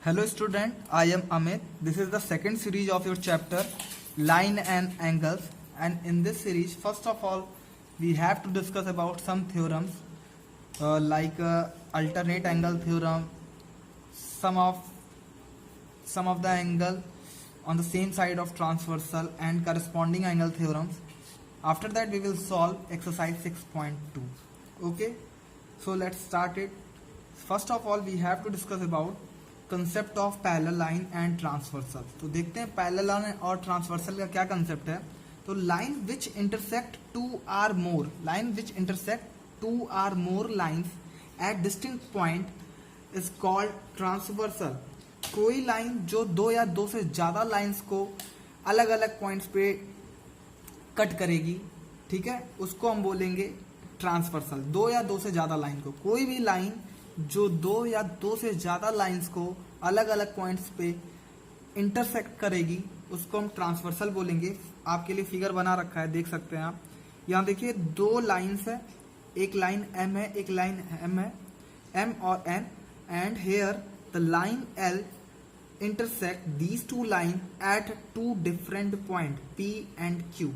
Hello student, I am Amit. This is the second series of your chapter Line and Angles, and in this series first of all we have to discuss about some theorems like alternate angle theorem, some of the angle on the same side of transversal and corresponding angle theorems. After that we will solve exercise 6.2. Okay, so let's start it. First of all we have to discuss about concept of parallel line and transversal. तो देखते हैं parallel line और transversal का क्या concept है। तो line which intersect two or more lines at distinct point is called transversal. कोई line जो दो या दो से ज्यादा लाइंस को अलग अलग पॉइंट्स पे कट करेगी, ठीक है, उसको हम बोलेंगे ट्रांसवर्सल। दो या दो से ज्यादा लाइन को, कोई भी लाइन जो दो या दो से ज्यादा लाइंस को अलग अलग पॉइंट्स पे इंटरसेक्ट करेगी उसको हम ट्रांसवर्सल बोलेंगे। आपके लिए फिगर बना रखा है, देख सकते हैं आप। यहाँ देखिए दो लाइंस है, एक लाइन एम है, एक लाइन एम है, एम और N, and here the line L intersect these two line at two different point P and Q.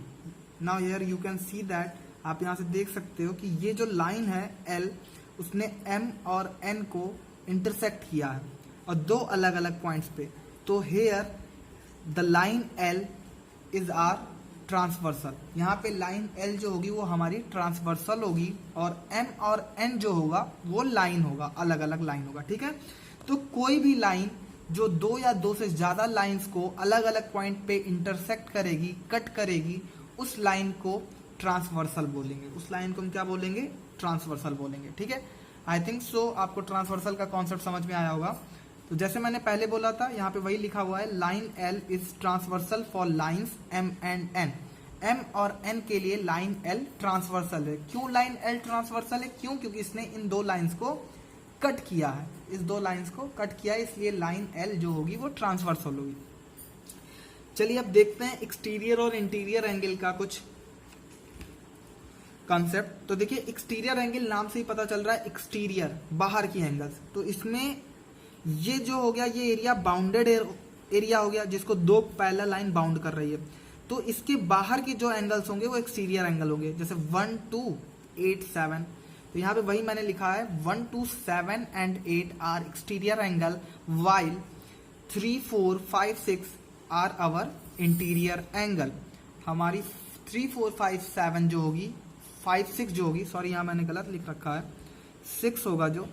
Now here you can see that, आप यहाँ से देख सकते हो कि ये जो लाइन है एल, उसने m और n को इंटरसेक्ट किया है और दो अलग अलग पॉइंट्स पे। तो here the line l is are transversal. यहाँ पे लाइन l जो होगी वो हमारी ट्रांसवर्सल होगी और m और n जो होगा वो लाइन होगा, अलग अलग लाइन होगा, ठीक है। तो कोई भी लाइन जो दो या दो से ज्यादा लाइंस को अलग अलग पॉइंट पे इंटरसेक्ट करेगी, कट करेगी, उस लाइन को ट्रांसवर्सल बोलेंगे। उस लाइन को हम क्या बोलेंगे? ट्रांसवर्सल बोलेंगे, ठीक है। आई थिंक सो आपको ट्रांसवर्सल का कॉन्सेप्ट समझ में आया होगा। तो जैसे मैंने पहले बोला था, यहाँ पे वही लिखा हुआ है, line L is transversal for lines M and N. M और एन के लिए लाइन एल ट्रांसवर्सल है। क्यों लाइन एल ट्रांसवर्सल है? क्यों? क्योंकि इसने इन दो लाइंस को कट किया है, इस दो लाइंस को कट किया है, इसलिए लाइन एल जो होगी वो ट्रांसवर्सल होगी। चलिए अब देखते हैं एक्सटीरियर और इंटीरियर एंगल का कुछ कॉन्सेप्ट। तो देखिए एक्सटीरियर एंगल नाम से ही पता चल रहा है, एक्सटीरियर बाहर की एंगल्स। तो इसमें ये जो हो गया, ये एरिया बाउंडेड एरिया हो गया जिसको दो पैरेलल लाइन बाउंड कर रही है। तो इसके बाहर की जो एंगल्स होंगे वो एक्सटीरियर एंगल होंगे, जैसे 1, 2, 8, 7। तो यहाँ पे वही मैंने लिखा है, 1, 2, 7 and 8 are exterior angle while 3, 4, 5, 6 are our interior angle. हमारी 3, 4, 5, 7 जो होगी, 5, 6 जो होगी, सॉरी यहाँ मैंने गलत लिख रखा है, 6 होगा जो,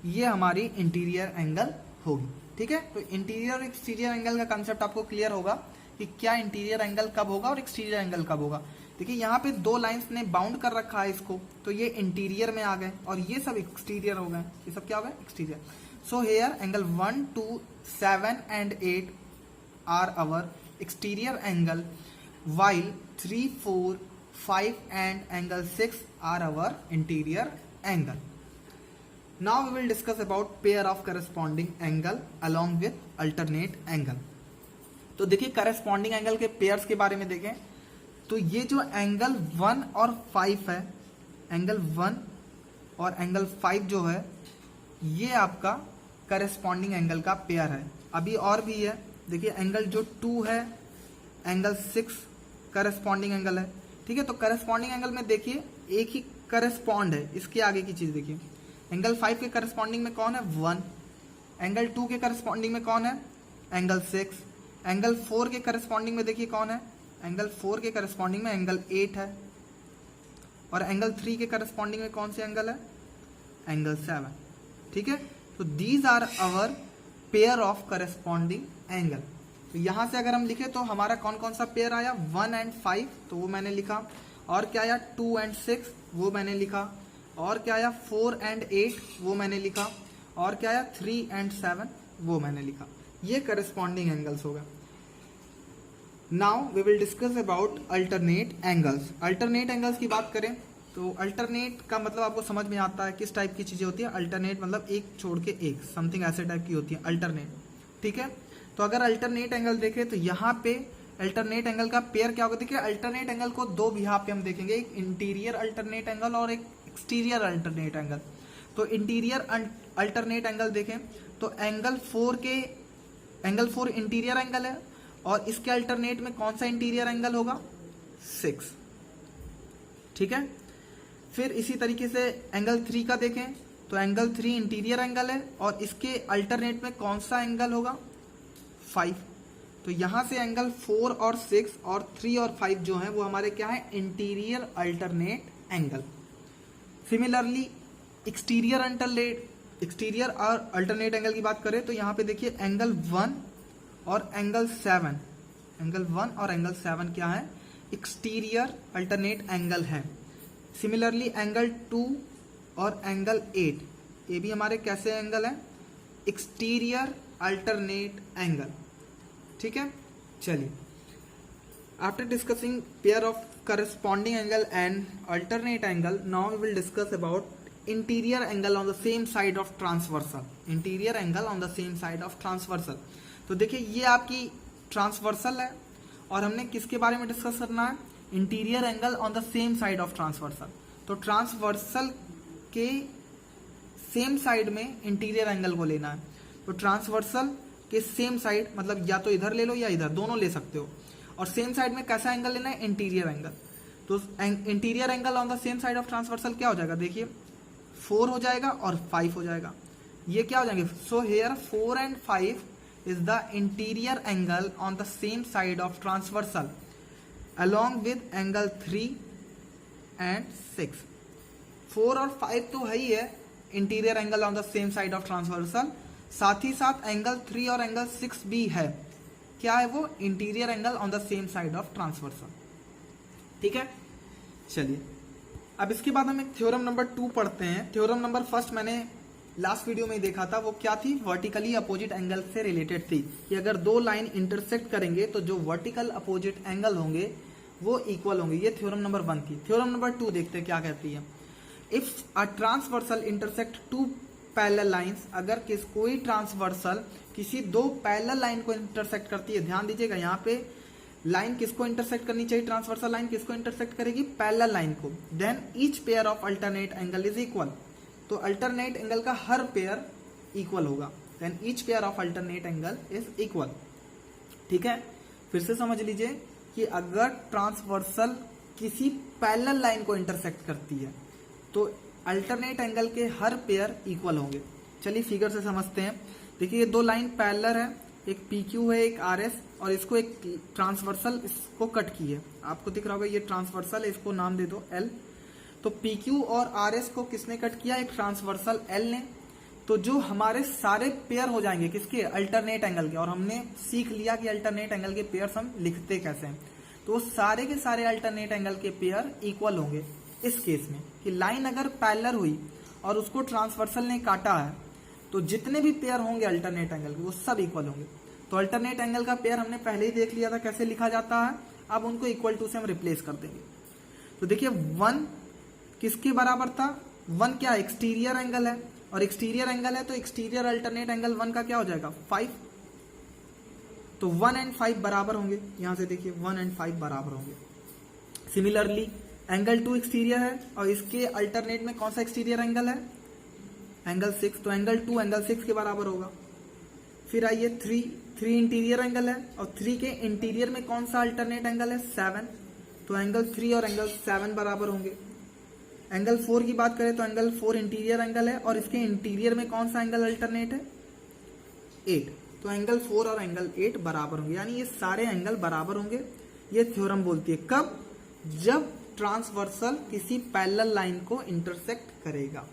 ये हमारी इंटीरियर एंगल होगी, ठीक है। तो इंटीरियर और एक्सटीरियर एंगल का कंसेप्ट आपको क्लियर होगा कि क्या इंटीरियर एंगल कब होगा और एक्सटीरियर एंगल कब होगा। देखिए यहाँ पे दो लाइंस ने बाउंड कर रखा है इसको, तो ये इंटीरियर में आ गए और ये सब एक्सटीरियर हो गए। ये सब क्या हो गए? Exterior. So here angle 1, 2, 7 and 8 are our exterior angle, while 3, 4, 5 and angle 6 are our interior angle. Now we will discuss about pair of corresponding angle along with alternate angle. तो देखिए corresponding angle के pairs के बारे में देखें तो ये जो एंगल 1 और 5 है, एंगल 1 और एंगल 5 जो है, ये आपका corresponding एंगल का पेयर है। अभी और भी है, देखिए एंगल जो 2 है, एंगल 6 करस्पॉन्डिंग एंगल है, ठीक है। तो करस्पॉन्डिंग एंगल में देखिए एक ही करस्पॉन्ड है, इसके आगे की चीज देखिए। एंगल 5 के करस्पॉन्डिंग में कौन है? 1। एंगल 2 के करस्पॉन्डिंग में कौन है? एंगल 6। एंगल 4 के करस्पॉन्डिंग में देखिए कौन है? एंगल 4 के करस्पॉन्डिंग में एंगल 8 है। और एंगल 3 के करस्पॉन्डिंग में कौन सी एंगल है? एंगल 7, ठीक है। तो these are our pair of corresponding angle. तो यहां से अगर हम लिखे तो हमारा कौन कौन सा पेयर आया? 1 एंड 5, तो वो मैंने लिखा। और क्या आया? 2 एंड 6, वो मैंने लिखा। और क्या आया? 4 एंड 8, वो मैंने लिखा। और क्या आया? 3 एंड 7, वो मैंने लिखा। ये करस्पॉन्डिंग एंगल्स होगा। Now we will discuss about alternate angles. Alternate angles की बात करें तो अल्टरनेट का मतलब आपको समझ में आता है किस टाइप की चीजें होती है। अल्टरनेट मतलब एक छोड़ के एक, समथिंग ऐसे टाइप की होती है अल्टरनेट, ठीक है। तो अगर अल्टरनेट एंगल देखें तो यहाँ पे अल्टरनेट एंगल का पेयर क्या होगा? देखिए अल्टरनेट एंगल को दो बिहाफ पे हम देखेंगे, एक इंटीरियर अल्टरनेट एंगल और एक एक्सटीरियर अल्टरनेट एंगल। तो इंटीरियर अल्टरनेट एंगल देखें तो एंगल 4 के एंगल 4 इंटीरियर एंगल है और इसके अल्टरनेट में कौन सा इंटीरियर एंगल होगा, 6। ठीक है, फिर इसी तरीके से एंगल 3 का देखें तो एंगल 3 इंटीरियर एंगल है और इसके अल्टरनेट में कौन सा एंगल होगा, 5। तो यहां से एंगल 4 और 6 और 3 और 5 जो है वो हमारे क्या है, interior alternate angle. Similarly exterior और अल्टरनेट एंगल की बात करें तो यहाँ पे देखिए एंगल 1 और एंगल 7, एंगल 1 और एंगल 7 क्या है, एक्सटीरियर अल्टरनेट एंगल है। सिमिलरली एंगल 2 और एंगल 8 ये भी हमारे कैसे एंगल है, एक्सटीरियर अल्टरनेट एंगल। ठीक है, चलिए after discussing pair of corresponding angle and alternate angle, now we will discuss about interior angle on the same side of transversal, interior angle on the same side of transversal। तो देखिए ये आपकी transversal है और हमने किसके बारे में डिस्कस करना है, interior angle on the same side of transversal. तो ट्रांसवर्सल के सेम साइड में इंटीरियर एंगल को लेना है। तो ट्रांसवर्सल के सेम साइड मतलब या तो इधर ले लो या इधर, दोनों ले सकते हो। और सेम साइड में कैसा एंगल लेना है, इंटीरियर एंगल। तो interior angle on the same side of transversal क्या हो जाएगा, देखिए 4 हो जाएगा और 5 हो जाएगा, ये क्या हो जाएंगे। So here 4 and 5 is the interior angle on the same side of transversal along with angle 3 and 6। 4 और 5 तो है ही है interior angle on the same side of transversal, साथ ही साथ एंगल 3 और एंगल 6 भी है, क्या है वो, interior angle on the same side of transversal. ठीक है, चलिए अब इसके बाद हम एक थ्योरम नंबर 2 पढ़ते हैं। थ्योरम नंबर 1 मैंने लास्ट वीडियो में ही देखा था, वो क्या थी, वर्टिकली अपोजिट एंगल से रिलेटेड थी कि अगर दो लाइन इंटरसेक्ट करेंगे तो जो वर्टिकल अपोजिट एंगल होंगे वो इक्वल होंगे। ये थ्योरम नंबर 1 थी। थ्योरम नंबर 2 देखते हैं क्या कहती है। If a transversal intersect two parallel lines, अगर कोई ट्रांसवर्सल किसी दो पैरेलल लाइन को इंटरसेक्ट करती है, ध्यान दीजिएगा यहाँ पे लाइन किसको इंटरसेक्ट करनी चाहिए, ट्रांसवर्सल लाइन किसको इंटरसेक्ट करेगी, पैरेलल लाइन को। Then each pair of alternate angle is equal, तो अल्टरनेट एंगल का हर पेयर इक्वल होगा। Then each pair of alternate angle is equal. ठीक है, फिर से समझ लीजिए कि अगर ट्रांसवर्सल किसी पैरेलल लाइन को इंटरसेक्ट करती है तो अल्टरनेट एंगल के हर पेयर इक्वल होंगे। चलिए फिगर से समझते हैं। देखिए ये दो लाइन पैरेलल है, एक PQ है एक RS, और इसको एक ट्रांसवर्सल इसको कट की है, आपको दिख रहा होगा ये ट्रांसवर्सल है, इसको नाम दे दो L। तो PQ और RS को किसने कट किया, एक ट्रांसवर्सल L ने। तो जो हमारे सारे पेयर हो जाएंगे किसके, अल्टरनेट एंगल के। और हमने सीख लिया कि अल्टरनेट एंगल के पेयर्स हम लिखते कैसे हैं। तो सारे के सारे अल्टरनेट एंगल के पेयर इक्वल होंगे इस केस में कि लाइन अगर पैरेलल हुई और उसको ट्रांसवर्सल ने काटा है तो जितने भी पेयर होंगे अल्टरनेट एंगल के वो सब इक्वल होंगे। तो अल्टरनेट एंगल का पेयर हमने पहले ही देख लिया था कैसे लिखा जाता है, अब उनको इक्वल टू से हम रिप्लेस कर देंगे। तो देखिए 1 किसके बराबर था, 1 क्या एक्सटीरियर एंगल है, और एक्सटीरियर एंगल है तो एक्सटीरियर अल्टरनेट एंगल 1 का क्या हो जाएगा, 5। तो 1 and 5 बराबर होंगे, यहां से देखिए 1 and 5 बराबर होंगे। सिमिलरली एंगल 2 एक्सटीरियर है और इसके अल्टरनेट में कौन सा एक्सटीरियर एंगल है, एंगल 6, तो एंगल 2 एंगल 6 के बराबर होगा। फिर आइए 3 इंटीरियर एंगल है और 3 के इंटीरियर में कौन सा अल्टरनेट एंगल है, 7, तो एंगल 3 और एंगल 7 बराबर होंगे। एंगल 4 की बात करें तो एंगल 4 इंटीरियर एंगल है और इसके इंटीरियर में कौन सा एंगल अल्टरनेट है, 8, तो एंगल 4 और एंगल 8 बराबर होंगे, यानी ये सारे एंगल बराबर होंगे। ये थ्योरम बोलती है कब, जब ट्रांसवर्सल किसी पैरेलल लाइन को इंटरसेक्ट करेगा।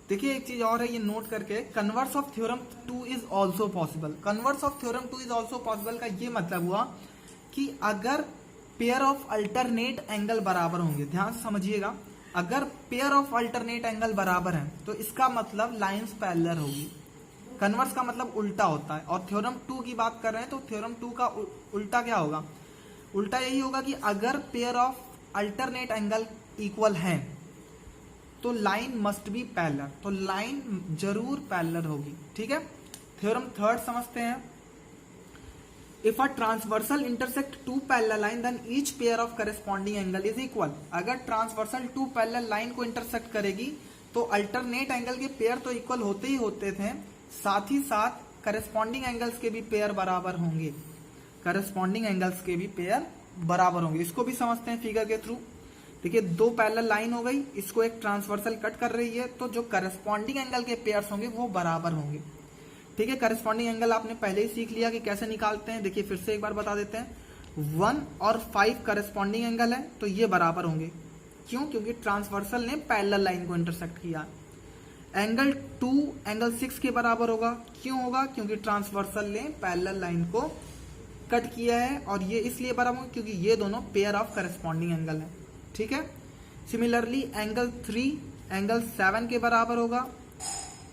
देखिए एक चीज और है, ये नोट करके, converse of theorem 2 is also possible. Converse of theorem 2 is also possible का ये मतलब हुआ कि अगर पेयर ऑफ अल्टरनेट एंगल बराबर होंगे, ध्यान से समझिएगा, अगर पेयर ऑफ अल्टरनेट एंगल बराबर है तो इसका मतलब लाइंस पैरेलल होगी। कन्वर्स का मतलब उल्टा होता है, और थ्योरम 2 की बात कर रहे हैं तो थ्योरम 2 का उल्टा क्या होगा, उल्टा यही होगा कि अगर pair of alternate angle equal है तो लाइन मस्ट बी पैरेलल, तो लाइन जरूर पैरेलल होगी। ठीक है, थ्योरम 3 समझते हैं। If a transversal intersect 2 parallel line then each pair of corresponding angle is equal. अगर ट्रांसवर्सल 2 पैरेलल लाइन को इंटरसेक्ट करेगी तो अल्टरनेट एंगल के पेयर तो इक्वल होते ही होते थे, साथ ही साथ करस्पॉन्डिंग एंगल्स के भी पेयर बराबर होंगे, करस्पॉन्डिंग एंगल्स के भी पेयर बराबर होंगे। इसको भी समझते हैं फिगर के थ्रू। देखिए दो पैरेलल लाइन हो गई, इसको एक ट्रांसवर्सल कट कर रही है, तो जो करस्पॉन्डिंग एंगल के पेयर्स होंगे वो बराबर होंगे। ठीक है, करस्पॉन्डिंग एंगल आपने पहले ही सीख लिया कि कैसे निकालते हैं। देखिए फिर से एक बार बता देते हैं। 1 और 5 करस्पॉन्डिंग एंगल है तो ये बराबर होंगे। क्यों? क्योंकि ट्रांसवर्सल ने पैरेलल लाइन को इंटरसेक्ट किया। एंगल 2 एंगल 6 के बराबर होगा। क्यों होगा? क्योंकि ट्रांसवर्सल ने पैरेलल लाइन को कट किया है, और ये इसलिए बराबर होगा क्योंकि ये दोनों पेयर ऑफ करस्पॉन्डिंग एंगल है। ठीक है, सिमिलरली एंगल 3 एंगल 7 के बराबर होगा,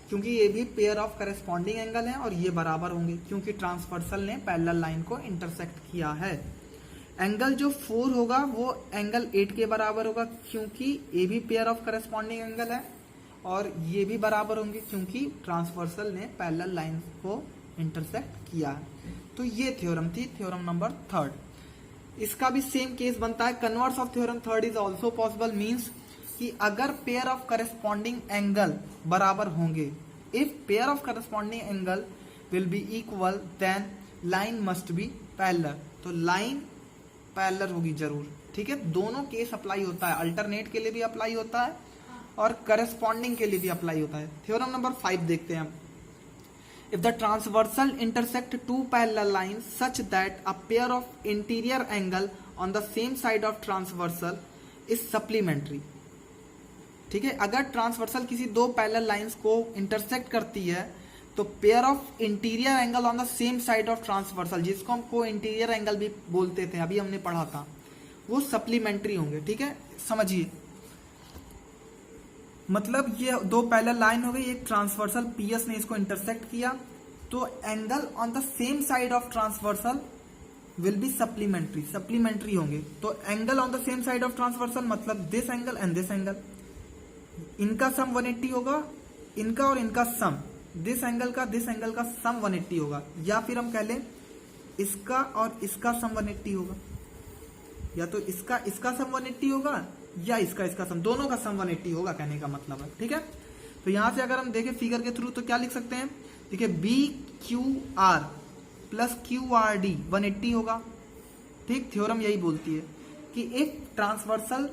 क्योंकि ये भी पेयर ऑफ करस्पॉन्डिंग एंगल है और ये बराबर होंगे क्योंकि ट्रांसवर्सल ने पैरेलल लाइन को इंटरसेक्ट किया है। एंगल जो 4 होगा वो एंगल 8 के बराबर होगा, क्योंकि ये भी पेयर ऑफ करस्पॉन्डिंग एंगल है, और ये भी बराबर होंगे क्योंकि ट्रांसवर्सल ने पैरेलल लाइन को इंटरसेक्ट किया है। तो ये थ्योरम थी, थ्योरम नंबर 3। इसका भी सेम केस बनता है। Converse of theorem 3 is also possible, means कि अगर पेयर ऑफ करस्पॉन्डिंग एंगल बराबर होंगे, if pair of corresponding angle will be equal then line must be parallel. तो लाइन पैरेलल होगी जरूर। ठीक है, दोनों केस अप्लाई होता है, अल्टरनेट के लिए भी अप्लाई होता है और करस्पॉन्डिंग के लिए भी अप्लाई होता है। थ्योरम नंबर 5 देखते हैं हम। If the transversal intersect two parallel lines such that a pair of interior angle on the same side of transversal is supplementary। ठीक है, अगर ट्रांसवर्सल किसी दो पैरेलल लाइंस को इंटरसेक्ट करती है तो pair of interior angle on the same side of transversal, जिसको हम को इंटीरियर एंगल भी बोलते थे, अभी हमने पढ़ा था, वो सप्लीमेंट्री होंगे। ठीक है, समझिए, मतलब ये दो पैरेलल लाइन हो गई, एक ट्रांसवर्सल पीएस ने इसको इंटरसेक्ट किया, तो angle on the same side of transversal will be supplementary, supplementary होंगे। तो angle on the same side of transversal मतलब this angle and this angle, इनका सम 180 होगा, इनका और इनका सम, दिस एंगल का सम 180 होगा, या फिर हम कह लें इसका और इसका सम 180 होगा, या तो इसका सम 180 होगा या इसका सम, दोनों का सम 180 होगा, कहने का मतलब है। ठीक है, तो यहां से अगर हम देखें फिगर के थ्रू तो क्या लिख सकते हैं? देखिए BQR प्लस QRD 180 होगा। ठीक, थ्योरम यही बोलती है कि if transversal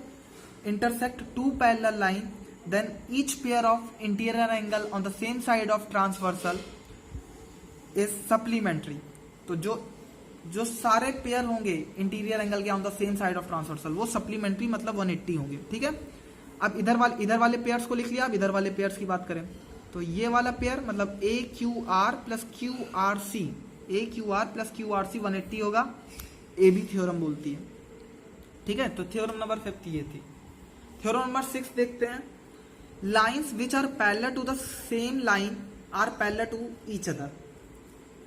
intersect two parallel line then each pair of interior angle on the same side of transversal is supplementary. तो जो सारे पेयर होंगे इंटीरियर एंगल के on the same side of transversal वो सप्लीमेंट्री मतलब 180 होंगे। ठीक है, अब इधर वाले पेयर्स को लिख लिया। अब इधर वाले पेयर्स की बात करें तो ये वाला पेयर मतलब AQR plus QRC, AQR plus QRC 180 होगा, ये भी थ्योरम बोलती है। ठीक है, तो थ्योरम नंबर 5 ये थी। थ्योरम नंबर 6 देखते हैं। Lines which are parallel to the same line are parallel to each other.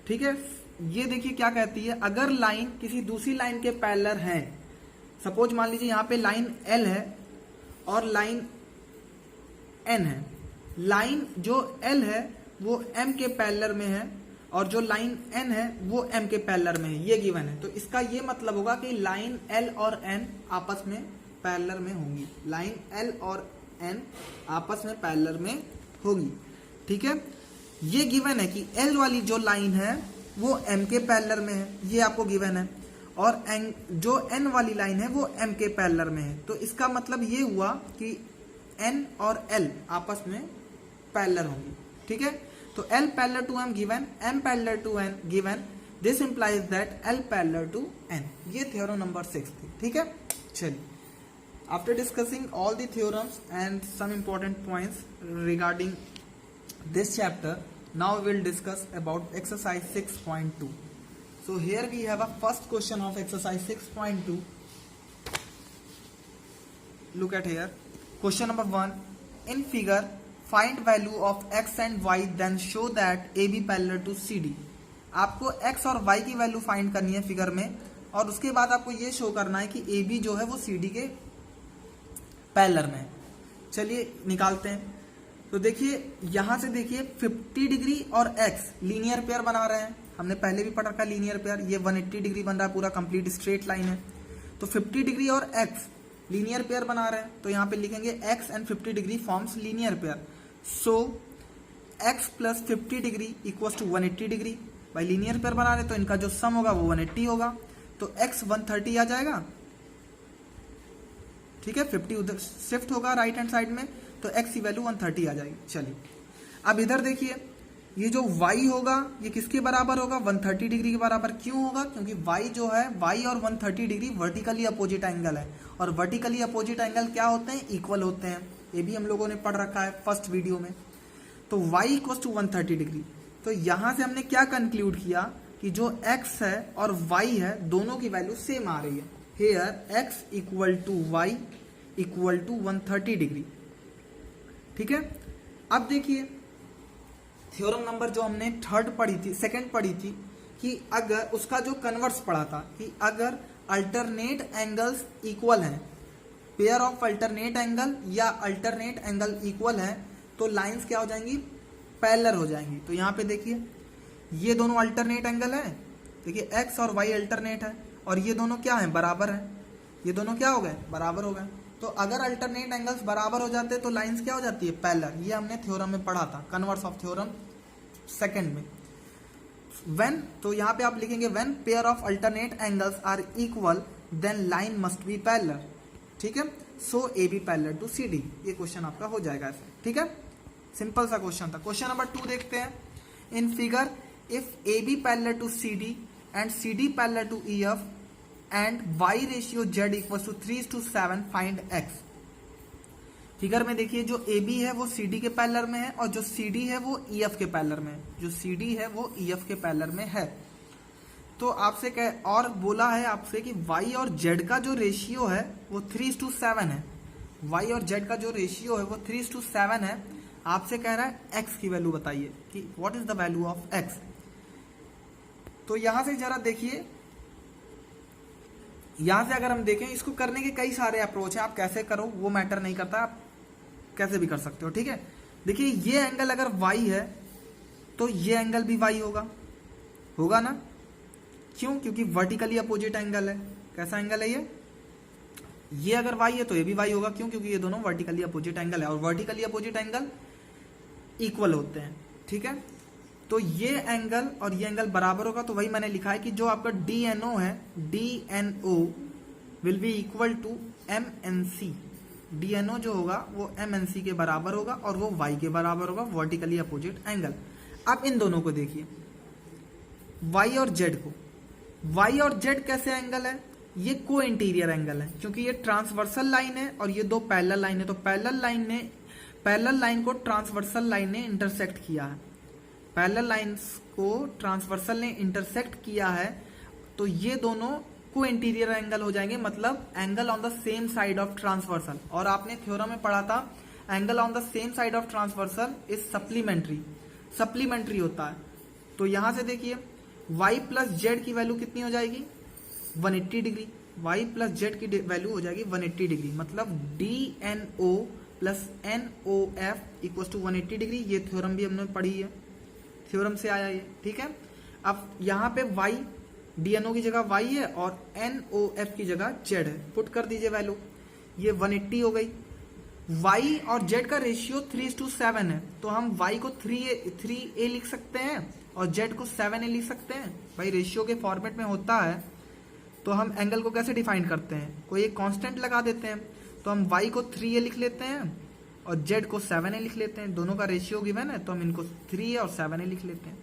ठीक है, ये देखिए क्या कहती है, अगर लाइन किसी दूसरी लाइन के पैरेलल है, सपोज मान लीजिए यहाँ पे लाइन L है और लाइन N है, लाइन जो L है वो M के पैरेलल में है और जो लाइन N है वो M के पैरेलल में है, ये गिवन है। तो इसका ये मतलब होगा कि लाइन L और N आपस में पैरेलल में होंगी, लाइन L और N आपस में पैरेलल में होगी। ठीक है, ये गिवन है कि L वाली जो लाइन है वो M के पैरेलल में है, ये आपको गिवन है, और जो N वाली लाइन है वो M के पैरेलल में है। तो इसका मतलब ये हुआ कि N और L आपस में पैरेलल होंगी। ठीक है, तो L पैरेलल टू M गिवन, M पैरेलल टू N गिवन, this implies that L parallel to N। ये थ्योरम नंबर 6 थी। ठीक है, चलिए, after discussing all the theorems and some important points regarding this chapter, now we will discuss about exercise 6.2. So here we have a first question of exercise 6.2. Look at here. Question number 1. In figure, find value of x and y, then show that AB parallel to CD. आपको x और y की value find करनी है figure में, और उसके बाद आपको ये शो करना है कि AB जो है वो CD के पैरेलल में है। चलिए निकालते हैं। तो देखिए यहां से देखिए 50 डिग्री और x लीनियर पेयर बना रहे हैं, हमने पहले भी पढ़ रखा है लीनियर पेयर। ये 180 डिग्री बन रहा है, पूरा कंप्लीट स्ट्रेट लाइन है। तो 50 डिग्री और x लीनियर पेयर बना रहे हैं, तो यहाँ पे लिखेंगे x and 50 degree forms linear pair. So x plus 50 degree equal to 180 degree. भाई लीनियर पेयर बना रहे तो इनका जो सम होगा वो 180 होगा, तो x 130 आ जाएगा। ठीक है, 50 उधर शिफ्ट होगा राइट हैंड साइड में, तो x की वैल्यू 130 आ जाएगी। चलिए अब इधर देखिए, ये जो y होगा ये किसके बराबर होगा, 130 डिग्री के बराबर। क्यों होगा, क्योंकि y जो है, y और 130 डिग्री वर्टिकली अपोजिट एंगल है, और वर्टिकली अपोजिट एंगल क्या होते हैं, इक्वल होते हैं। ये भी हम लोगों ने पढ़ रखा है फर्स्ट वीडियो में। तो y इक्वल टू 130 डिग्री। तो यहां से हमने क्या कंक्लूड किया कि जो x है और y है दोनों की वैल्यू सेम आ रही है। Here x equal to y equal to 130 degree. ठीक है, अब देखिए थ्योरम नंबर जो हमने थर्ड पढ़ी थी, सेकंड पढ़ी थी, कि अगर उसका जो कन्वर्स पढ़ा था कि अगर अल्टरनेट एंगल्स इक्वल हैं, पेयर ऑफ अल्टरनेट एंगल या अल्टरनेट एंगल इक्वल है, तो लाइंस क्या हो जाएंगी, पैरेलल हो जाएंगी। तो यहाँ पे देखिए ये दोनों अल्टरनेट एंगल है, देखिए x और y अल्टरनेट है, और ये दोनों क्या है, बराबर है। ये दोनों क्या हो गए, बराबर हो गए। तो अगर अल्टरनेट एंगल्स बराबर हो जाते तो लाइंस क्या हो जाती है, पैरेलल। ये हमने थ्योरम में पढ़ा था, कन्वर्स ऑफ थ्योरम सेकंड में। व्हेन, तो यहाँ पे आप लिखेंगे when pair of alternate angles are equal then line must be parallel. ठीक है, so A B parallel to C D. ये क्वेश्चन आपका हो जाएगा ऐसे। ठीक है, सिंपल सा क्वेश्चन था। क्वेश्चन नंबर 2 देखते हैं। In figure if A B parallel to C D and C D parallel to E F and y ratio z equal to 3:7 find x। Figure में देखिए जो AB है वो CD के पैरेलल में है, और जो CD है वो EF के पैरेलल में है। जो CD है वो EF के पैरेलल में है। तो आपसे कह और बोला है आपसे कि y और z का जो रेशियो है वो 3:7 है। y और z का जो रेशियो है वो 3:7 है। आपसे कह रहा है x की वैल्यू बताइए कि what is the value of x। तो यहां से जरा देखिए, यहां से अगर हम देखें, इसको करने के कई सारे अप्रोच हैं, आप कैसे करो वो मैटर नहीं करता, आप कैसे भी कर सकते हो। ठीक है, देखिए ये एंगल अगर y है तो ये एंगल भी y होगा, होगा ना। क्यों, क्योंकि वर्टिकली अपोजिट एंगल है। कैसा एंगल है ये अगर y है तो ये भी y होगा। क्यों, क्योंकि ये दोनों वर्टिकली अपोजिट एंगल है, और वर्टिकली अपोजिट एंगल इक्वल होते हैं। ठीक है, तो ये एंगल और ये एंगल बराबर होगा, तो वही मैंने लिखा है कि जो आपका DNO है, DNO will be equal to MNC। DNO जो होगा वो MNC के बराबर होगा, और वो y के बराबर होगा, वर्टिकली अपोजिट एंगल। अब इन दोनों को देखिए, y और z को, y और z कैसे एंगल है, ये को इंटीरियर एंगल है, क्योंकि ये ट्रांसवर्सल लाइन है और ये दो पैरेलल लाइन है। तो पैरेलल लाइन को ट्रांसवर्सल लाइन ने इंटरसेक्ट किया है, पैरेलल लाइंस को ट्रांसवर्सल ने इंटरसेक्ट किया है, तो ये दोनों को इंटीरियर एंगल हो जाएंगे, मतलब angle on the same side of transversal. और आपने थ्योरम में पढ़ा था angle on the same side of transversal is supplementary होता है। तो यहां से देखिए y प्लस जेड की वैल्यू कितनी हो जाएगी, 180 डिग्री। y प्लस जेड की वैल्यू हो जाएगी 180 डिग्री, मतलब DNO plus NOF equal to 180 degree. ये थ्योरम भी हमने पढ़ी है, थ्योरम से आया ये। ठीक है, अब यहाँ पे y, DNO की जगह y है और NOF की जगह z है, पुट कर दीजिए वैल्यू, ये 180 हो गई। y और z का रेशियो 3:7 है, तो हम y को 3a लिख सकते हैं और z को 7a लिख सकते हैं। भाई रेशियो के फॉर्मेट में होता है, तो हम एंगल को कैसे डिफाइन करते हैं, कोई एक कांस्टेंट लगा देते हैं। तो हम y को 3a लिख लेते हैं और z को 7a लिख लेते हैं, दोनों का रेशियो गिवन है, तो हम इनको 3a और 7a लिख लेते हैं।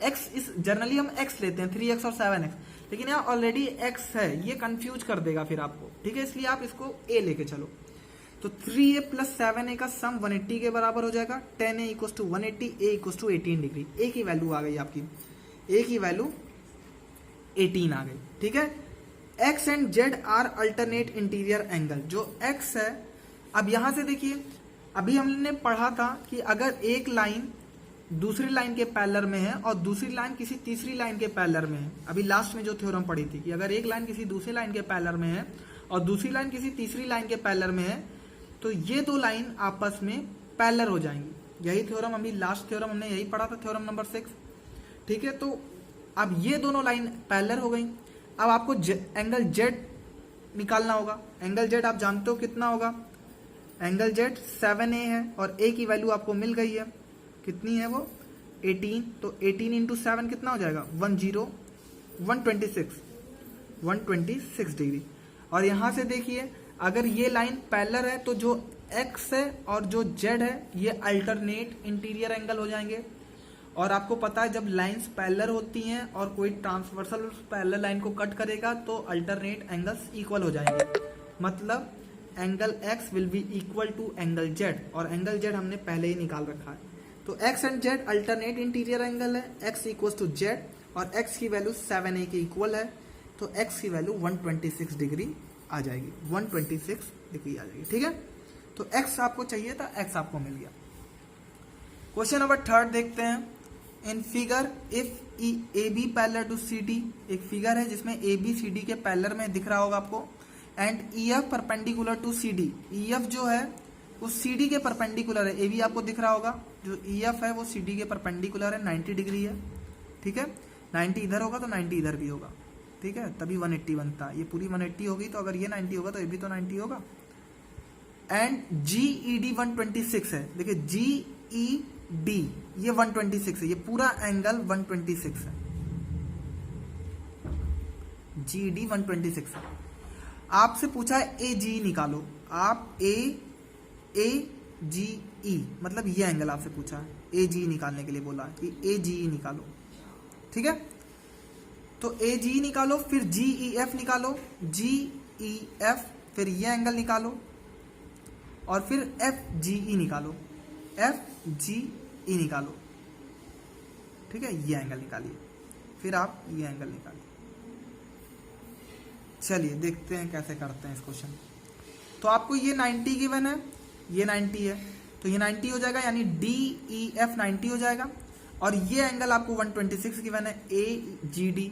x इस जनरली हम x लेते हैं, 3x और 7x, लेकिन यहाँ ऑलरेडी x है, ये कंफ्यूज कर देगा फिर आपको। ठीक है, इसलिए आप इसको a लेके चलो। तो 3a प्लस 7a का सम 180 के बराबर हो जाएगा। 10a equal to 180, a equal to 18 degree. a की वैल्यू आ गई आपकी, a की वैल्यू 18 आ गई। ठीक है, x and z are alternate interior angle. जो x है, अब यहां से देखिए, अभी हमने पढ़ा था कि अगर एक लाइन दूसरी लाइन के पैरेलल में है और दूसरी लाइन किसी तीसरी लाइन के पैरेलल में है, अभी लास्ट में जो थ्योरम पढ़ी थी कि अगर एक लाइन किसी दूसरी लाइन के पैरेलल में है और दूसरी लाइन किसी तीसरी लाइन के पैरेलल में है, तो ये दो लाइन आपस में पैरेलल हो जाएंगी। यही थ्योरम, अभी लास्ट थ्योरम हमने यही पढ़ा था, थ्योरम नंबर 6। ठीक है, तो अब ये दोनों लाइन पैरेलल हो गई। अब आपको एंगल z निकालना होगा। एंगल z आप जानते हो कितना होगा, एंगल z 7a है और a की वैल्यू आपको मिल गई है। कितनी है वो 18, तो 18 इंटू 7 कितना हो जाएगा 126 डिग्री। और यहाँ से देखिए अगर ये लाइन पैरेलल है तो जो x है और जो z है ये अल्टरनेट इंटीरियर एंगल हो जाएंगे। और आपको पता है जब लाइंस पैरेलल होती हैं और कोई ट्रांसवर्सल पैरेलल लाइन को कट करेगा तो अल्टरनेट एंगल्स इक्वल हो जाएंगे, मतलब angle x will be equal to angle z, और एंगल z हमने पहले ही निकाल रखा है। तो x and z alternate interior angle है, x इक्वल टू z और x की वैल्यू 7a के इक्वल है, तो x की वैल्यू 126 डिग्री आ जाएगी, 126 डिग्री आ जाएगी। ठीक है, तो x आपको चाहिए था, x आपको मिल गया। क्वेश्चन नंबर 3 देखते हैं। In figure if A B parallel to C D, एक फिगर है जिसमें ए बी सी डी के पैरेलल में दिख रहा होगा आपको, and E F perpendicular to C D, E F जो है वो सी डी के परपेंडिकुलर है, ए बी आपको दिख रहा होगा, जो ई एफ है वो सी डी के परपेंडिकुलर है, 90 डिग्री है। ठीक है, 90 इधर होगा तो 90 इधर भी होगा, ठीक है, तभी 180 बनता है। ये पूरी 180 होगी तो अगर ये 90 होगा तो ये भी तो 90 होगा। एंड जी ई डी 126 है, देखिए जी ई डी ये 126 है, ये पूरा एंगल 126 है, जी डी 126 है। आपसे पूछा है ए जी निकालो, आप ए जी ई मतलब ये एंगल आपसे पूछा है, ए जी निकालने के लिए बोला है कि ए जी निकालो। ठीक है, तो ए जी निकालो, फिर जी ई एफ निकालो, जी ई एफ, फिर ये एंगल निकालो, और फिर एफ जी ई निकालो, एफ जी ई निकालो। ठीक है, ये एंगल निकालिए, फिर आप ये एंगल निकालिए। चलिए देखते हैं कैसे करते हैं इस क्वेश्चन। तो आपको ये 90 गिवन है, ये 90 है, तो ये 90 हो जाएगा, यानी डी ई एफ 90 हो जाएगा। और ये एंगल आपको 126 गिवन है, ए जी डी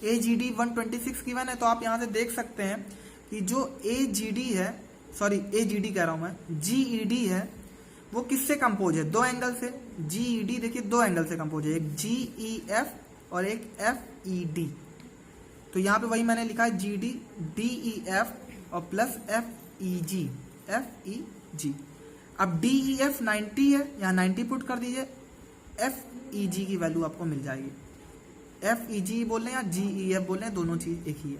126 गिवन है। तो आप यहाँ से देख सकते हैं कि जो ए जी डी है, सॉरी ए जी डी कह रहा हूँ मैं, जी ई डी है वो किससे कंपोज है, दो एंगल से। जी ई डी देखिए दो एंगल से कंपोज है, एक जी ई एफ और एक एफ ई डी। तो यहाँ पे वही मैंने लिखा है G D, D E F और प्लस एफ ई जी, एफ ई जी। अब डी ई एफ 90 है, यहाँ 90 पुट कर दीजिए, एफ ई जी की वैल्यू आपको मिल जाएगी। एफ ई जी बोल रहे हैं या जी ई एफ बोल रहे हैं, दोनों चीज एक ही है।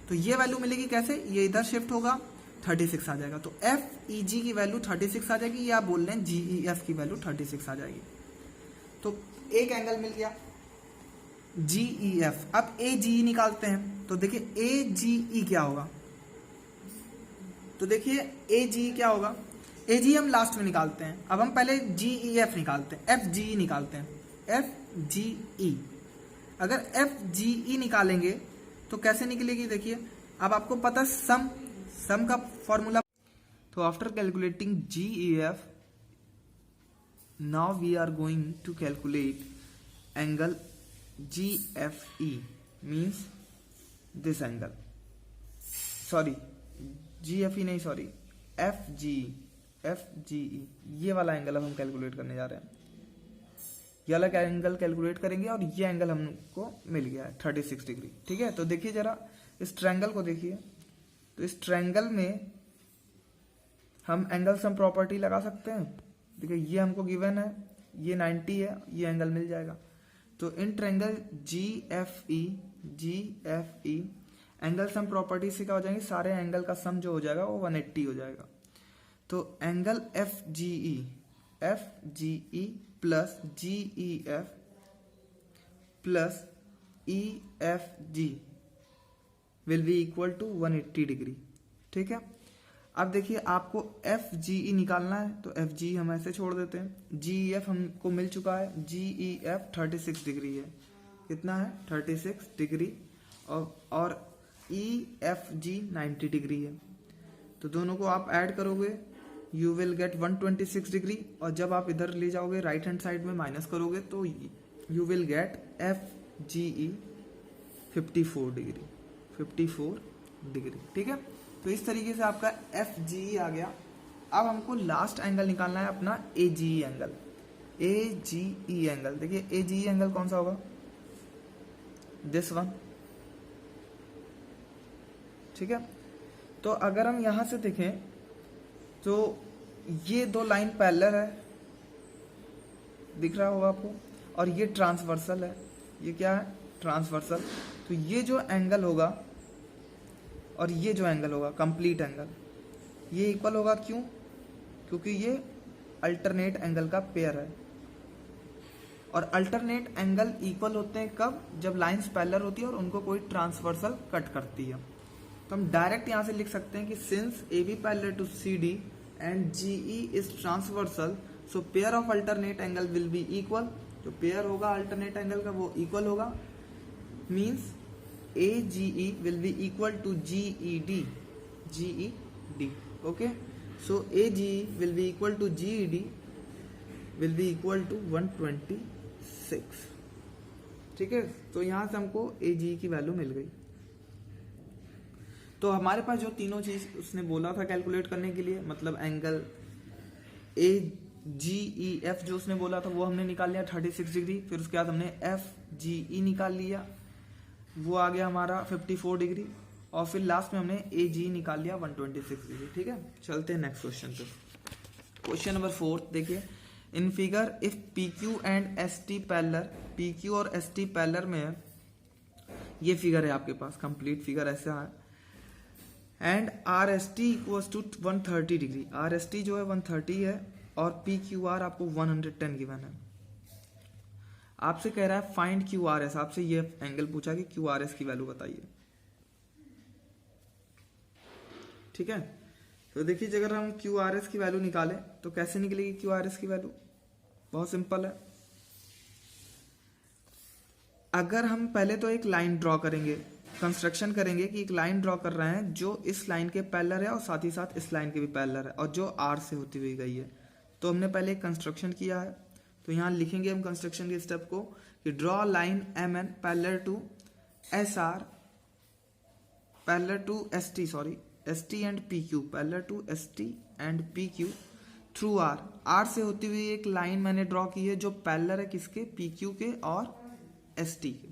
तो ये वैल्यू मिलेगी कैसे, ये इधर शिफ्ट होगा 36 आ जाएगा, तो एफ ई जी की वैल्यू 36 आ जाएगी, या बोल रहे हैं जी ई एफ की वैल्यू 36 आ जाएगी। तो एक एंगल मिल गया जी ई एफ। अब ए जी ई निकालते हैं, तो देखिए ए जी ई क्या होगा, तो देखिए ए जी क्या होगा, ए जी हम लास्ट में निकालते हैं। अब हम पहले जी ई एफ निकालते हैं, एफ जी ई निकालते हैं, एफ जी ई। अगर एफ जी ई निकालेंगे तो कैसे निकलेगी, देखिए अब आपको पता सम का फॉर्मूला। तो after calculating G E F, now we are going to calculate angle G F E, means this angle, sorry G F E नहीं, सॉरी एफ जी ई, ये वाला एंगल अब हम कैलकुलेट करने जा रहे हैं। ये वाला एंगल कैलकुलेट करेंगे और ये एंगल हमको मिल गया है 36 डिग्री। ठीक है, तो देखिए जरा इस ट्रायंगल को देखिए, तो इस ट्रायंगल में हम एंगल सम प्रॉपर्टी लगा सकते हैं। देखिए ये हमको गिवन है, ये 90 है, ये एंगल मिल जाएगा। तो in triangle G F E angle sum property से क्या हो जाएंगे, सारे एंगल का सम जो हो जाएगा वो 180 हो जाएगा। तो angle F G E plus G E F plus E F G will be equal to 180 degree. ठीक है, अब देखिए आपको एफ जी ई निकालना है, तो एफ जी हम ऐसे छोड़ देते हैं। जी ई एफ हमको मिल चुका है, जी ई एफ 36 डिग्री है, कितना है 36 डिग्री, और ई एफ जी 90 डिग्री है। तो दोनों को आप ऐड करोगे यू विल गेट 126 डिग्री, और जब आप इधर ले जाओगे राइट हैंड साइड में माइनस करोगे तो you will get F G E 54 degree. ठीक है, तो इस तरीके से आपका एफ जी ई आ गया। अब हमको लास्ट एंगल निकालना है अपना ए जी ई एंगल। ए जी ई एंगल, देखिए ए जी ई एंगल कौन सा होगा, दिस वन। ठीक है, तो अगर हम यहां से देखें तो ये दो लाइन पैरेलल है, दिख रहा होगा आपको, और ये ट्रांसवर्सल है, ये क्या है ट्रांसवर्सल। तो ये जो एंगल होगा और ये जो एंगल होगा कंप्लीट एंगल, ये इक्वल होगा, क्यों? क्योंकि ये अल्टरनेट एंगल का पेयर है। और अल्टरनेट एंगल इक्वल होते हैं कब? जब लाइंस पैरेलल होती है और उनको कोई ट्रांसवर्सल कट करती है। तो हम डायरेक्ट यहाँ से लिख सकते हैं कि since A B parallel to C D and G E is transversal, so pair of alternate angle will be equal. जो पेयर होगा अल्टरनेट एंगल का वो इक्वल होगा, means A G E will be equal to G E D, G E D. Okay, so A G E will be equal to G E D will be equal to 126। ठीक है, तो यहां से हमको ए जी की value मिल गई। तो हमारे पास जो तीनों चीज उसने बोला था कैलकुलेट करने के लिए, मतलब angle A G E F जो उसने बोला था वो हमने निकाल लिया 36 डिग्री। फिर उसके बाद हमने एफ जी ई निकाल लिया, वो आ गया हमारा 54 डिग्री। और फिर लास्ट में हमने ए जी निकाल लिया 126 डिग्री। ठीक है, चलते हैं नेक्स्ट क्वेश्चन पे। क्वेश्चन नंबर 4 देखिए, इन figure if P Q and S T parallel, P Q और एस टी पैरेलल में है, ये फिगर है आपके पास, कंप्लीट फिगर ऐसा है। And R S T equals to 130 degree, R S T जो है 130 है और पी क्यू आर आपको 110 गिवन है। आपसे कह रहा है फाइंड क्यू आर एस, आपसे ये एंगल पूछा कि क्यू आर एस की वैल्यू बताइए। ठीक है, तो देखिए अगर हम क्यू आर एस की वैल्यू निकालें तो कैसे निकलेगी क्यू आर एस की वैल्यू? बहुत सिंपल है। अगर हम पहले तो एक लाइन ड्रॉ करेंगे, कंस्ट्रक्शन करेंगे कि एक लाइन ड्रॉ कर रहे हैं जो इस लाइन के पैरेलल है और साथ ही साथ इस लाइन के भी पैरेलल है और जो आर से होती हुई गई है। तो हमने पहले एक कंस्ट्रक्शन किया है, तो यहाँ लिखेंगे हम कंस्ट्रक्शन के स्टेप को कि draw line M N parallel to S R, parallel to S T, sorry S T and P Q, parallel to S T and P Q through R, R से होती हुई एक लाइन मैंने draw की है जो पैरेलल है किसके? पी क्यू के और एस टी के।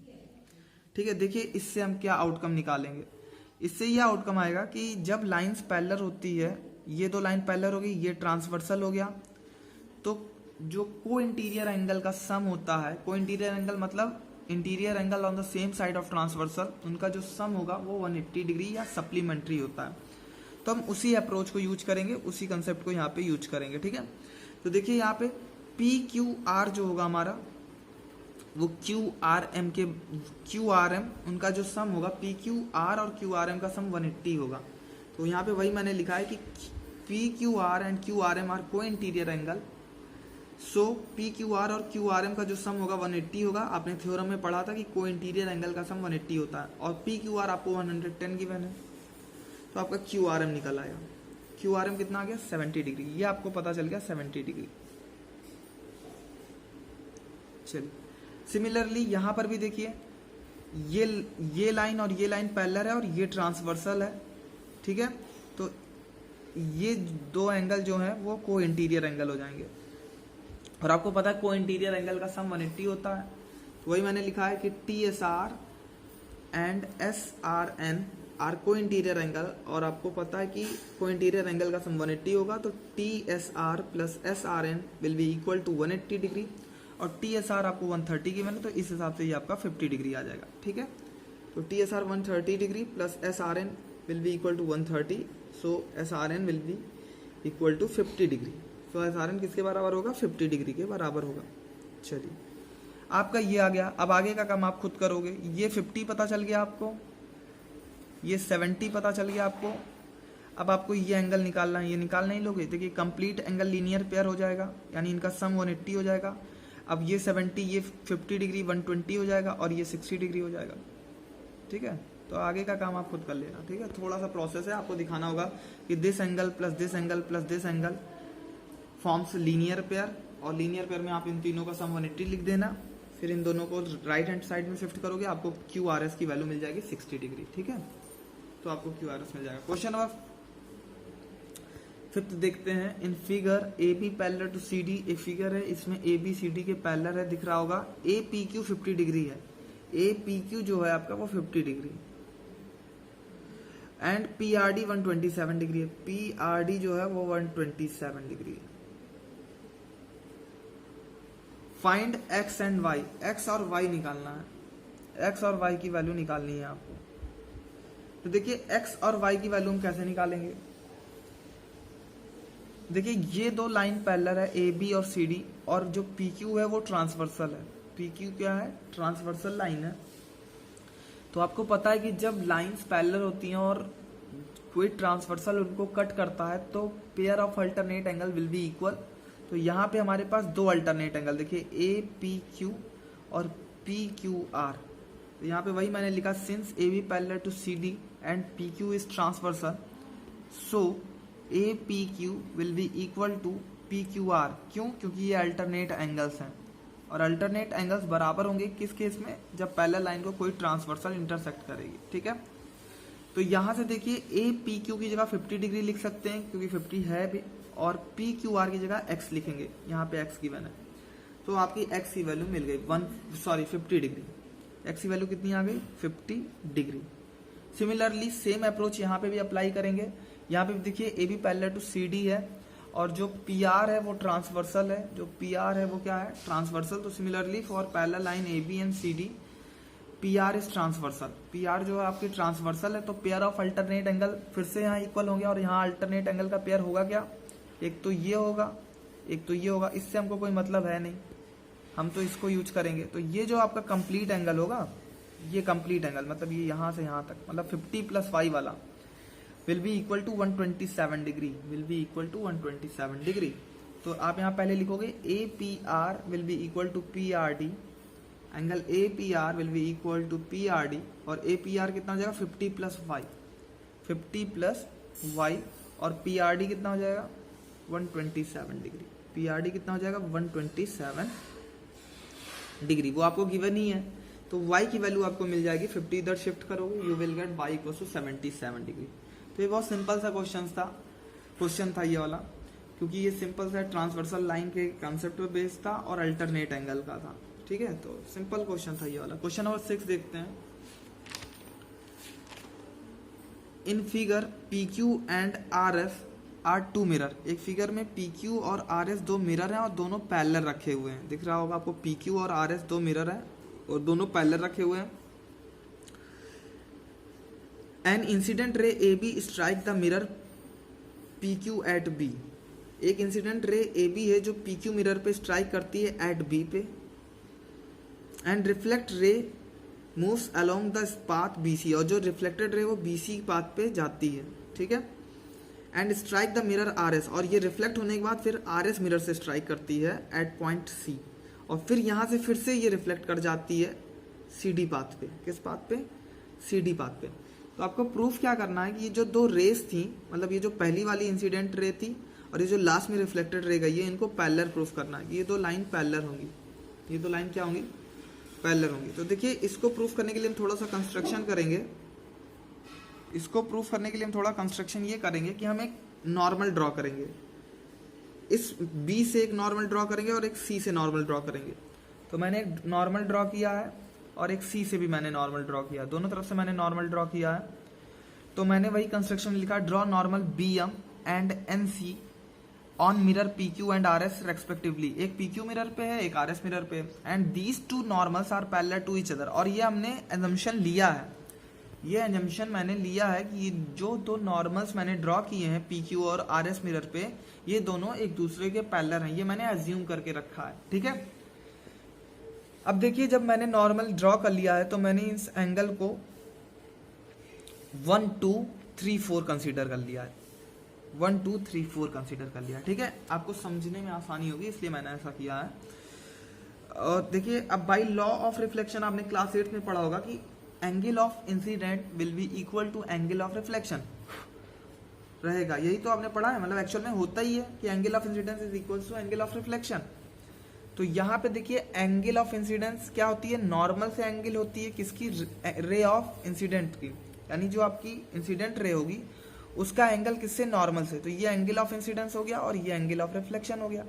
ठीक है, देखिए इससे हम क्या आउटकम निकालेंगे। इससे यह आउटकम आएगा कि जब लाइंस पैरेलल होती है, ये दो लाइन पैरेलल हो गई, ये ट्रांसवर्सल हो गया, तो जो को इंटीरियर एंगल का सम होता है, को इंटीरियर एंगल मतलब interior angle on the same side of transversal, उनका जो सम होगा वो 180 डिग्री या सप्लीमेंट्री होता है। तो हम उसी अप्रोच को यूज करेंगे, उसी कंसेप्ट को यहाँ पे यूज करेंगे। ठीक है, तो देखिए यहाँ पे पी क्यू आर जो होगा हमारा, वो क्यू आर एम के, क्यू आर एम उनका जो सम होगा, पी क्यू आर और क्यू आर एम का सम 180 होगा। तो यहाँ पे वही मैंने लिखा है कि P Q R and Q R M R को interior angle, so P Q R और क्यू आर एम का जो सम होगा 180 होगा। आपने थ्योरम में पढ़ा था कि को इंटीरियर एंगल का सम 180 होता है और पी क्यू आर आपको 110 गिवन है, तो आपका क्यू आर एम निकल आया। क्यू आर एम कितना आ गया? 70 डिग्री, ये आपको पता चल गया 70 डिग्री। चलिए सिमिलरली यहाँ पर भी देखिए, ये लाइन और ये लाइन पैरेलल है और ये ट्रांसवर्सल है। ठीक है, तो ये दो एंगल जो है वो को इंटीरियर एंगल हो जाएंगे और आपको पता है को इंटीरियर एंगल का सम 180 होता है। तो वही मैंने लिखा है कि T S R and S R N R को इंटीरियर एंगल, और आपको पता है कि को इंटीरियर एंगल का सम 180 होगा, तो T S R plus S R N will be equal to 180 degree और टी एस आर आपको 130 की मैंने, तो इस हिसाब से ये आपका 50 डिग्री आ जाएगा। ठीक है, तो T S R 130 degree plus S R N will be equal to 130, so S R N will be equal to 50 degree. तो एस आर एन किसके बराबर होगा? 50 डिग्री के बराबर होगा। चलिए आपका ये आ गया। अब आगे का काम आप खुद करोगे। ये 50 पता चल गया आपको, ये 70 पता चल गया आपको। अब आपको ये एंगल निकालना है, ये निकाल नहीं लोगे, देखिए कंप्लीट एंगल लीनियर पेयर हो जाएगा, यानी इनका सम 180 हो जाएगा। अब ये 70, ये 50 डिग्री 120 हो जाएगा और ये 60 डिग्री हो जाएगा। ठीक है, तो आगे का काम आप खुद कर लेना। ठीक है, थोड़ा सा प्रोसेस है, आपको दिखाना होगा कि this angle plus this angle plus this angle forms linear pair, और लीनियर पेयर में आप इन तीनों का सम 180 लिख देना। फिर इन दोनों को राइट हैंड साइड में शिफ्ट करोगे, आपको क्यू आर एस की वैल्यू मिल जाएगी 60 डिग्री। ठीक है, तो आपको क्यू आर एस मिल जाएगा। क्वेश्चन नंबर 5 देखते हैं। In figure A B parallel to C D, a figure है, इसमें ए बी सी डी के पैरेलल है, दिख रहा होगा। ए पी क्यू 50 डिग्री है, ए पी क्यू जो है आपका वो 50 degree, and P R D 127 degree है, पी आर डी जो है वो 127 डिग्री है। Find x and y, x और वाई निकालना है, एक्स और वाई की वैल्यू निकालनी है आपको। तो देखिए एक्स और वाई की वैल्यू हम कैसे निकालेंगे। देखिए ये दो लाइन पैरेलल है ए बी और सी डी, और जो पी क्यू है वो ट्रांसवर्सल है। पी क्यू क्या है, ट्रांसवर्सल लाइन है। तो आपको पता है कि जब लाइंस पैरेलल होती हैं और कोई ट्रांसवर्सल उनको कट करता है तो pair of alternate angle will be equal. तो यहाँ पे हमारे पास दो अल्टरनेट एंगल देखिए ए पी क्यू और पी क्यू आर। तो यहाँ पे वही मैंने लिखा, since A B parallel to C D and P Q is transversal, so A P Q will be equal to P Q R. क्यों, क्योंकि ये अल्टरनेट एंगल्स हैं, और अल्टरनेट एंगल्स बराबर होंगे किस केस में, जब पैरेलल लाइन को कोई ट्रांसवर्सल इंटरसेक्ट करेगी। ठीक है, तो यहां से देखिए ए पी क्यू की जगह 50 डिग्री लिख सकते हैं क्योंकि 50 है भी, और पी क्यू आर की जगह एक्स लिखेंगे, यहाँ पे एक्स गिवन है। तो आपकी एक्स की वैल्यू मिल गई 50 डिग्री। एक्स की वैल्यू कितनी आ गई, 50 डिग्री। सिमिलरली सेम अप्रोच यहाँ पे भी अप्लाई करेंगे। यहाँ पे देखिए A B parallel to C D है, और जो पी आर है वो ट्रांसवर्सल है। जो पी आर है वो क्या है, ट्रांसवर्सल। तो similarly for parallel line A B and C D, P R is transversal. P R जो है आपकी ट्रांसवर्सल है, तो पेयर ऑफ अल्टरनेट एंगल फिर से यहाँ इक्वल होंगे, और यहाँ अल्टरनेट एंगल का पेयर होगा क्या, एक तो ये होगा, एक तो ये होगा। इससे हमको कोई मतलब है नहीं, हम तो इसको यूज करेंगे। तो ये जो आपका कंप्लीट एंगल होगा, ये कंप्लीट एंगल मतलब ये यहाँ से यहाँ तक, मतलब 50 + 5 वाला will be equal to 127 degree, will be equal to 127 degree. तो आप यहाँ पहले लिखोगे A P R will be equal to P R D, angle A P R will be equal to P R D, और A P are कितना हो जाएगा 50 + y, 50 + y, और पी आर डी कितना हो जाएगा 127 डिग्री। पी आर डी कितना हो जाएगा 127 डिग्री, वो आपको गिवन ही है। तो y की वैल्यू आपको मिल जाएगी, 50 इधर शिफ्ट करोगे, you will get y = 77 degree. तो ये बहुत सिंपल सा क्वेश्चन था ये वाला, क्योंकि ये सिंपल सा ट्रांसवर्सल लाइन के कॉन्सेप्ट पे बेस्ड था और अल्टरनेट एंगल का था। ठीक है, तो सिंपल क्वेश्चन था ये वाला। क्वेश्चन नंबर 6 देखते हैं। In figure P Q and R S are two mirror. एक फिगर में पी क्यू और आर एस दो मिरर हैं और दोनों पैरेलल रखे हुए हैं। दिख रहा होगा आपको, पी क्यू और आर एस दो मिरर हैं और दोनों पैरेलल रखे हुए हैं। An incident ray A B strike the mirror P Q at B. एक इंसिडेंट रे ए बी है जो पी क्यू मिरर पे स्ट्राइक करती है एट बी पे, and reflect ray moves along the path B C, और जो reflected ray वो बी सी पाथ पे जाती है। ठीक है, and strike the mirror R S, और ये रिफ्लेक्ट होने के बाद फिर आर एस मिरर से स्ट्राइक करती है एट पॉइंट सी, और फिर यहाँ से फिर से ये रिफ्लेक्ट कर जाती है सी डी पाथ पे। किस पाथ पे, सी डी पाथ पे। तो आपको प्रूफ क्या करना है कि ये जो दो रेस थी, मतलब ये जो पहली वाली इंसिडेंट रे थी और ये जो लास्ट में रिफ्लेक्टेड रे गई है, इनको पैरेलल प्रूफ करना है कि ये दो लाइन पैरेलल होंगी। ये दो लाइन क्या होंगी, पैरेलल होंगी। तो देखिए इसको प्रूफ करने के लिए हम थोड़ा सा कंस्ट्रक्शन करेंगे। इसको प्रूफ करने के लिए हम थोड़ा कंस्ट्रक्शन ये करेंगे कि हम एक नॉर्मल ड्रॉ करेंगे। इस बी से एक नॉर्मल ड्रॉ करेंगे और एक सी से नॉर्मल ड्रॉ करेंगे। तो मैंने एक नॉर्मल ड्रॉ किया है और एक सी से भी मैंने नॉर्मल ड्रॉ किया, दोनों तरफ से मैंने नॉर्मल ड्रॉ किया है। तो मैंने वही कंस्ट्रक्शन लिखा, draw normal B M and N C on mirror P Q and R S respectively. एक पी क्यू मिरर पे है, एक आर एस मिरर पे, and these two normals are parallel to each other. और ये हमने assumption लिया है, ये एजम्पशन मैंने लिया है कि ये जो दो नॉर्मल्स मैंने ड्रॉ किए हैं पी क्यू और आर एस मिरर पे, ये दोनों एक दूसरे के पैरेलल हैं। ये मैंने अज्यूम करके रखा है। ठीक है, अब देखिए जब मैंने नॉर्मल ड्रॉ कर लिया है तो मैंने इस एंगल को 1 2 3 4 कंसीडर कर लिया है। 1 2 3 4 कंसीडर कर लिया। ठीक है, आपको समझने में आसानी होगी इसलिए मैंने ऐसा किया है। और देखिए अब बाय लॉ ऑफ रिफ्लेक्शन आपने क्लास 8 में पढ़ा होगा कि angle of incident will be equal to angle of reflection रहेगा। यही तो आपने पढ़ा है, मतलब एक्चुअल में होता ही है कि angle of incidence is equal to angle of reflection. तो यहाँ पे देखिए एंगल ऑफ इंसिडेंस क्या होती है, नॉर्मल से एंगल होती है किसकी, रे ऑफ इंसिडेंट की, यानी जो आपकी इंसिडेंट रे होगी उसका एंगल किससे, नॉर्मल से। तो ये एंगल ऑफ इंसिडेंस हो गया और ये एंगल ऑफ रिफ्लेक्शन हो गया।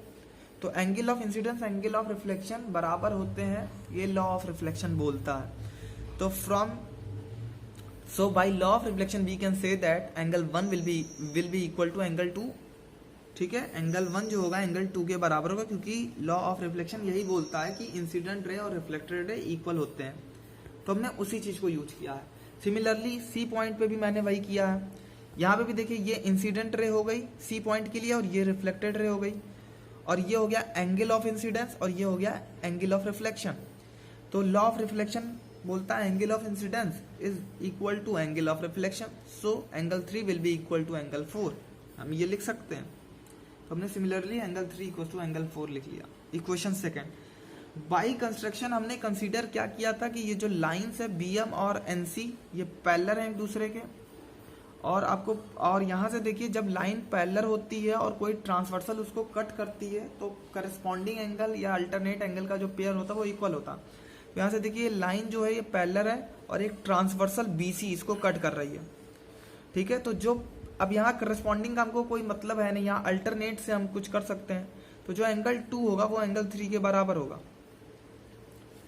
तो angle of incidence angle of reflection बराबर होते हैं, ये लॉ ऑफ रिफ्लेक्शन बोलता है। तो from so by law of reflection we can say that angle 1 will be equal to angle 2। ठीक है, एंगल 1 जो होगा एंगल 2 के बराबर होगा, क्योंकि लॉ ऑफ रिफ्लेक्शन यही बोलता है कि इंसिडेंट रे और रिफ्लेक्टेड रे इक्वल होते हैं, तो हमने उसी चीज को यूज किया है। सिमिलरली सी पॉइंट पे भी मैंने वही किया है। यहाँ पे भी देखिए ये इंसिडेंट रे हो गई सी पॉइंट के लिए, और ये रिफ्लेक्टेड रे हो गई, और ये हो गया एंगल ऑफ इंसिडेंस, और ये हो गया एंगल ऑफ रिफ्लेक्शन। तो लॉ ऑफ रिफ्लेक्शन बोलता है angle of incidence is equal to angle of reflection, so angle 3 will be equal to angle 4, हम ये लिख सकते हैं। तो हमने similarly angle 3 equal to angle 4 लिख लिया। इक्वेशन सेकंड, बाई कंस्ट्रक्शन हमने कंसीडर क्या किया था कि ये जो लाइंस है BM और NC ये पैरेलल हैं एक दूसरे के, और यहाँ से देखिए जब लाइन पैरेलल होती है और कोई ट्रांसवर्सल उसको कट करती है तो करस्पॉन्डिंग एंगल या अल्टरनेट एंगल का जो पेयर होता है वो इक्वल होता है। तो यहाँ से देखिए लाइन जो है ये पैरेलल है और एक ट्रांसवर्सल BC इसको कट कर रही है, ठीक है। तो जो अब यहाँ करस्पॉन्डिंग का हमको कोई मतलब है नहीं, यहाँ अल्टरनेट से हम कुछ कर सकते हैं। तो जो एंगल 2 होगा वो एंगल 3 के बराबर होगा,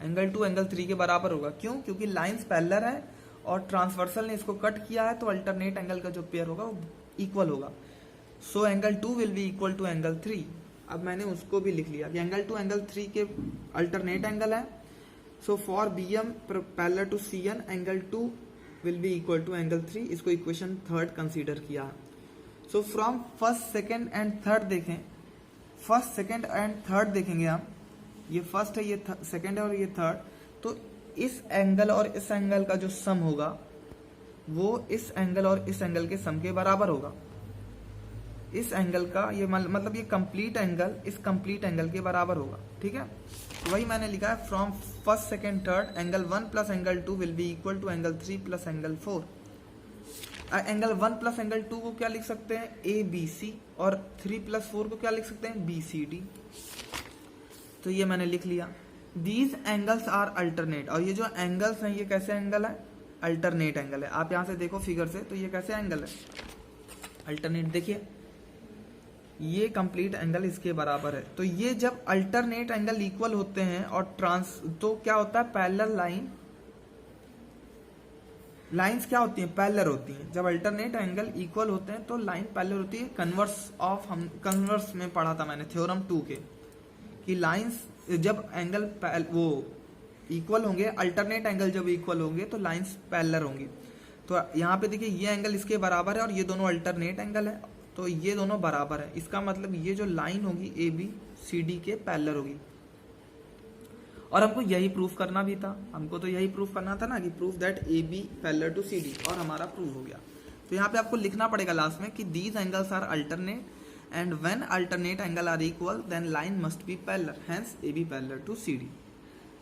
एंगल 2 एंगल 3 के बराबर होगा। क्यों? क्योंकि लाइंस पैरेलल है और ट्रांसवर्सल ने इसको कट किया है, तो अल्टरनेट एंगल का जो पेयर होगा वो इक्वल होगा। So angle 2 will be equal to angle 3। अब मैंने उसको भी लिख लिया कि एंगल 2 एंगल 3 के अल्टरनेट एंगल है। So for BM parallel to CN angle 2 will be equal to angle 3। इसको इक्वेशन 3 कंसीडर किया है। So from first second and third देखें, फर्स्ट सेकेंड एंड थर्ड देखेंगे हम, ये फर्स्ट है, ये सेकेंड है और ये थर्ड। तो इस एंगल और इस एंगल का जो सम होगा वो इस एंगल और इस एंगल के सम के बराबर होगा। इस एंगल का ये मतलब ये कंप्लीट एंगल इस कंप्लीट एंगल के बराबर होगा, ठीक है। तो वही मैंने लिखा है from first second third angle 1 plus angle 2 will be equal to angle 3 plus angle 4। Angle 1 plus angle 2 को क्या लिख सकते हैं ABC, और 3 प्लस 4 को क्या लिख सकते हैं BCD। तो ये मैंने लिख लिया। दीज एंगल्स आर अल्टरनेट, और ये जो एंगल्स हैं ये कैसे एंगल है? अल्टरनेट एंगल है। आप यहाँ से देखो फिगर से, तो ये कैसे एंगल है? अल्टरनेट। देखिए ये कंप्लीट एंगल इसके बराबर है। तो ये जब अल्टरनेट एंगल इक्वल होते हैं और तो क्या होता है, पैरेलल लाइंस क्या होती हैं? पैरेलल होती हैं। जब अल्टरनेट एंगल इक्वल होते हैं तो लाइन पैरेलल होती है। हम कन्वर्स में पढ़ा था मैंने थ्योरम 2 के, कि लाइंस जब एंगल वो इक्वल होंगे, अल्टरनेट एंगल जब इक्वल होंगे तो लाइंस पैरेलल होंगी। तो यहाँ पे देखिए ये एंगल इसके बराबर है और ये दोनों अल्टरनेट एंगल है, तो ये दोनों बराबर है। इसका मतलब ये जो लाइन होगी ABCD के पैरेलल होगी। और हमको यही प्रूफ करना भी था, हमको तो यही प्रूफ करना था ना कि proof that AB parallel to CD, और हमारा प्रूफ हो गया। तो यहाँ पे आपको लिखना पड़ेगा लास्ट में कि these angles are alternate and when alternate angle are equal then line must be parallel, hence AB parallel to CD।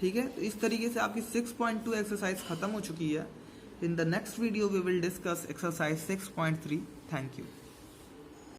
ठीक है, तो इस तरीके से आपकी 6.2 एक्सरसाइज खत्म हो चुकी है। In the next video we will discuss exercise 6.3। Thank you.